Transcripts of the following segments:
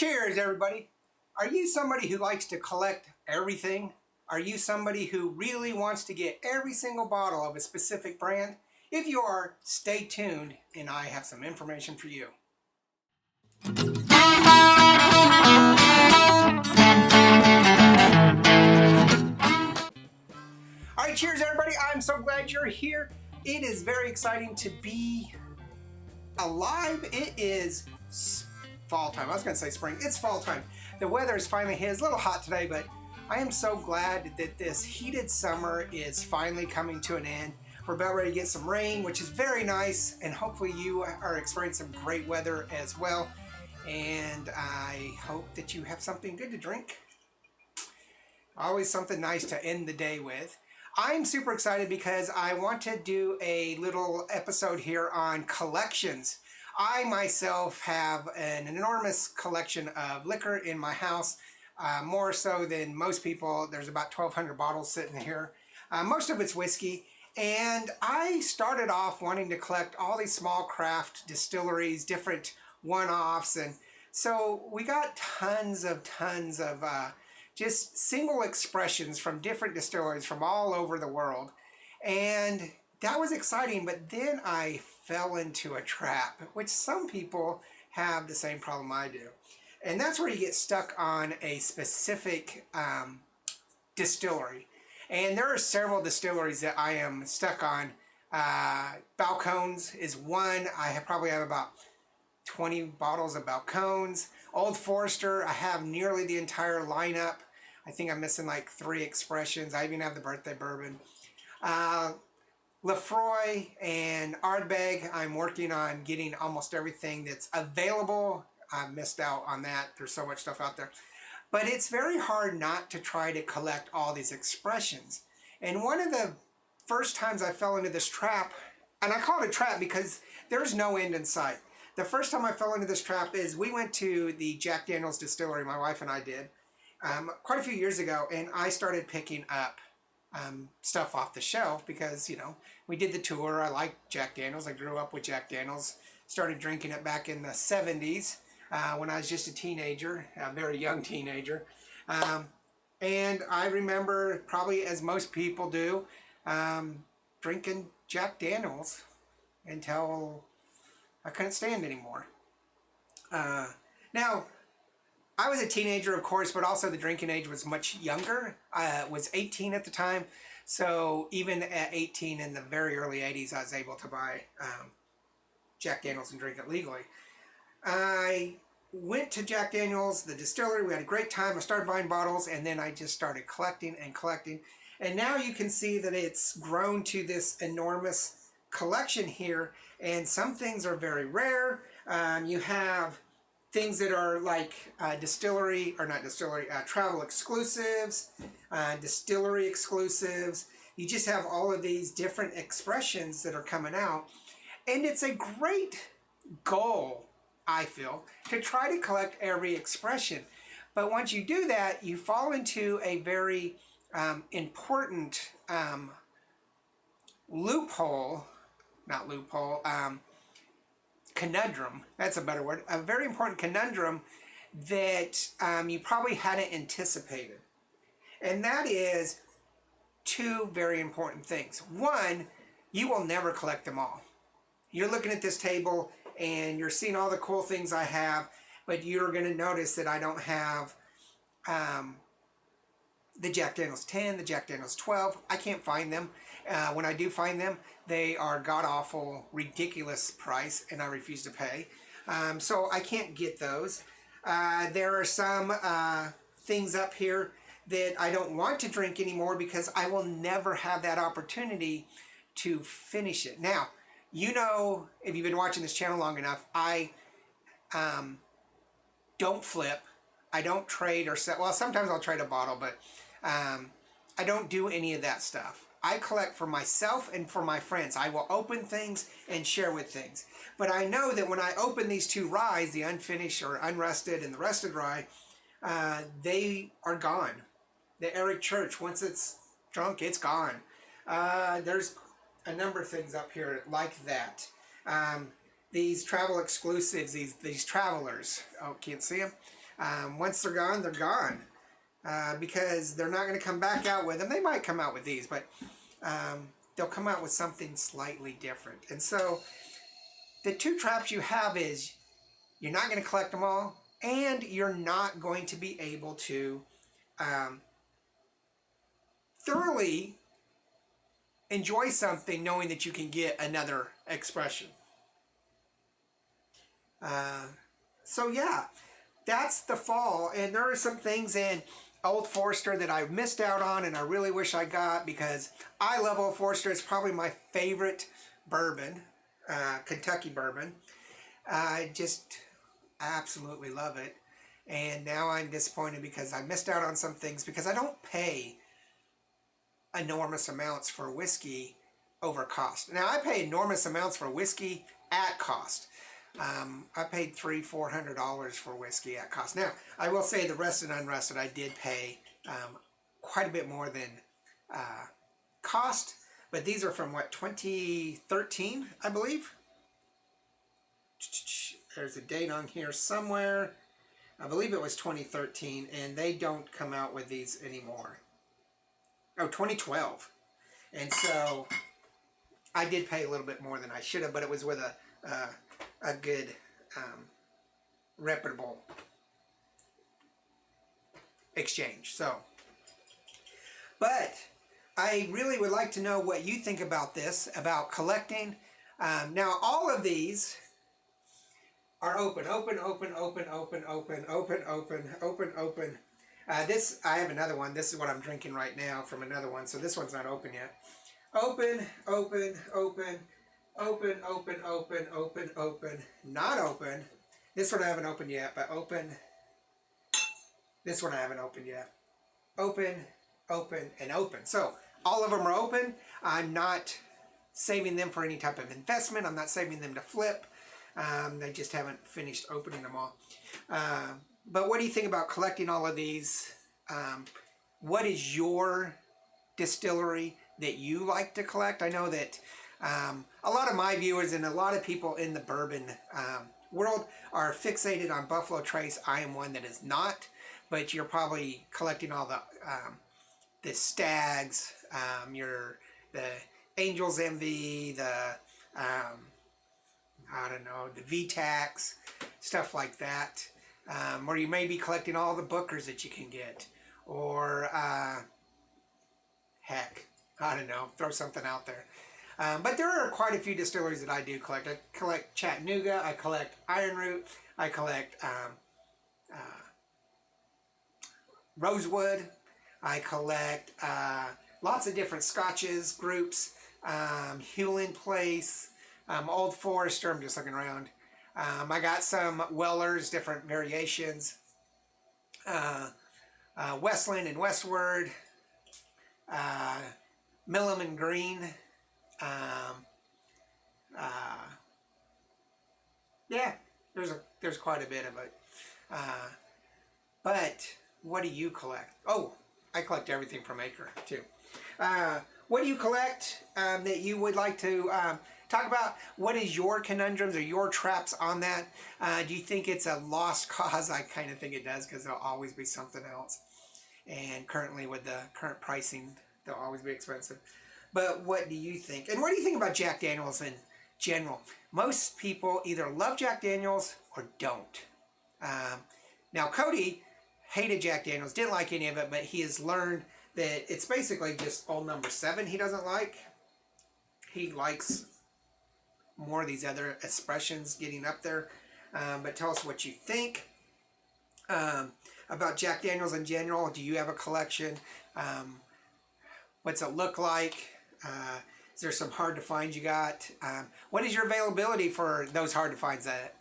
Cheers, everybody. Are you somebody who likes to collect everything? Are you somebody who really wants to get every single bottle of a specific brand? If you are, stay tuned and I have some information for you. All right, cheers, everybody. I'm so glad you're here. It is very exciting to be alive. It is fall time. I was going to say spring. It's fall time. The weather is finally here. It's a little hot today, but I am so glad that this heated summer is finally coming to an end. We're about ready to get some rain, which is very nice, and hopefully you are experiencing some great weather as well. And I hope that you have something good to drink. Always something nice to end the day with. I'm super excited because I want to do a little episode here on collections. I myself have an enormous collection of liquor in my house, more so than most people. There's about 1,200 bottles sitting here. Most of it's whiskey. And I started off wanting to collect all these small craft distilleries, different one-offs. And so we got tons of just single expressions from different distilleries from all over the world. And that was exciting, but then I fell into a trap, which some people have the same problem I do. And that's where you get stuck on a specific distillery. And there are several distilleries that I am stuck on. Balcones is one. I probably have about 20 bottles of Balcones. Old Forester, I have nearly the entire lineup. I think I'm missing like 3 expressions. I even have the birthday bourbon. Lefroy and Ardbeg, I'm working on getting almost everything that's available. I've missed out on that. There's so much stuff out there. But it's very hard not to try to collect all these expressions. And one of the first times I fell into this trap, and I call it a trap because there's no end in sight. The first time I fell into this trap is we went to the Jack Daniel's distillery, my wife and I did, quite a few years ago, and I started picking up stuff off the shelf because, you know, we did the tour. I liked Jack Daniel's. I grew up with Jack Daniel's. Started drinking it back in the 70s when I was just a teenager, a very young teenager. And I remember, probably as most people do, drinking Jack Daniel's until I couldn't stand anymore. Now, I was a teenager, of course, but also the drinking age was much younger. I was 18 at the time, so even at 18 in the very early 80s, I was able to buy Jack Daniel's and drink it legally. I went to Jack Daniel's, the distillery. We had a great time. I started buying bottles, and then I just started collecting and collecting. And now you can see that it's grown to this enormous collection here, and some things are very rare. You have things that are like travel exclusives, distillery exclusives. You just have all of these different expressions that are coming out. And it's a great goal, I feel, to try to collect every expression. But once you do that, you fall into a very important conundrum, that's a better word, a very important conundrum that you probably hadn't anticipated. And that is 2 very important things. One, you will never collect them all. You're looking at this table and you're seeing all the cool things I have, but you're going to notice that I don't have the Jack Daniel's 10, the Jack Daniel's 12. I can't find them. When I do find them, they are god-awful, ridiculous price, and I refuse to pay. So I can't get those. There are some things up here that I don't want to drink anymore because I will never have that opportunity to finish it. Now, you know, if you've been watching this channel long enough, I don't flip. I don't trade or sell. Well, sometimes I'll trade a bottle, but I don't do any of that stuff. I collect for myself and for my friends. I will open things and share with things. But I know that when I open these 2 ryes, the unfinished or unrested and the rested rye, they are gone. The Eric Church, once it's drunk, it's gone. There's a number of things up here like that. These travel exclusives, these travelers, oh, can't see them. Once they're gone, they're gone. Because they're not going to come back out with them. They might come out with these, but they'll come out with something slightly different. And so the two traps you have is you're not going to collect them all, and you're not going to be able to thoroughly enjoy something knowing that you can get another expression. So yeah, that's the fall. And there are some things in Old Forester that I missed out on and I really wish I got, because I love Old Forester. It's probably my favorite bourbon, Kentucky bourbon. I just absolutely love it. And now I'm disappointed because I missed out on some things, because I don't pay enormous amounts for whiskey over cost. Now I pay enormous amounts for whiskey at cost. I paid $300-400 for whiskey at cost. Now, I will say the rested and unrested I did pay quite a bit more than cost, but these are from what, 2013, I believe? There's a date on here somewhere. I believe it was 2013, and they don't come out with these anymore. Oh, 2012. And so I did pay a little bit more than I should have, but it was with a good, reputable exchange. So, but I really would like to know what you think about this, about collecting. Now, all of these are open. This, I have another one. This is what I'm drinking right now from another one. So this one's not open yet. Open. Not open. This one I haven't opened yet, but open. This one I haven't opened yet. Open, and open. So all of them are open. I'm not saving them for any type of investment. I'm not saving them to flip. They just haven't finished opening them all. But what do you think about collecting all of these? What is your distillery that you like to collect? I know that a lot of my viewers and a lot of people in the bourbon world are fixated on Buffalo Trace. I am one that is not, but you're probably collecting all the Stags, the Angel's Envy, the I don't know, the VTACs, stuff like that. Or you may be collecting all the Bookers that you can get, or heck, I don't know, throw something out there. But there are quite a few distilleries that I do collect. I collect Chattanooga, I collect Iron Root, I collect Rosewood, I collect lots of different scotches, groups, Hewlin Place, Old Forester, I'm just looking around. I got some Wellers, different variations, Westland and Westward, Millam and Green. Yeah, there's quite a bit of it. But what do you collect? Oh, I collect everything from Acre too. What do you collect that you would like to talk about? What is your conundrums or your traps on that? Do you think it's a lost cause? I kind of think it does, because there'll always be something else. And currently with the current pricing, they'll always be expensive. But what do you think? And what do you think about Jack Daniels in general? Most people either love Jack Daniels or don't. Now, Cody hated Jack Daniels, didn't like any of it, but he has learned that it's basically just Old Number 7 he doesn't like. He likes more of these other expressions getting up there. But tell us what you think about Jack Daniels in general. Do you have a collection? What's it look like? Is there some hard to find you got? What is your availability for those hard to finds that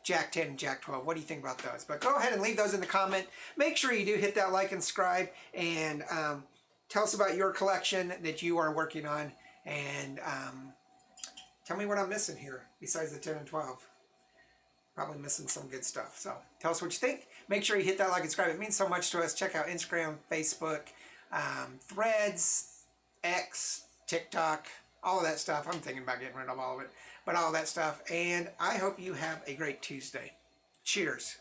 Jack 10 and Jack 12? What do you think about those? But go ahead and leave those in the comment. Make sure you do hit that like and subscribe, and tell us about your collection that you are working on, and tell me what I'm missing here besides the 10 and 12. Probably missing some good stuff. So tell us what you think. Make sure you hit that like and subscribe. It means so much to us. Check out Instagram, Facebook, Threads, X, TikTok, all of that stuff. I'm thinking about getting rid of all of it, but all of that stuff. And I hope you have a great Tuesday. Cheers.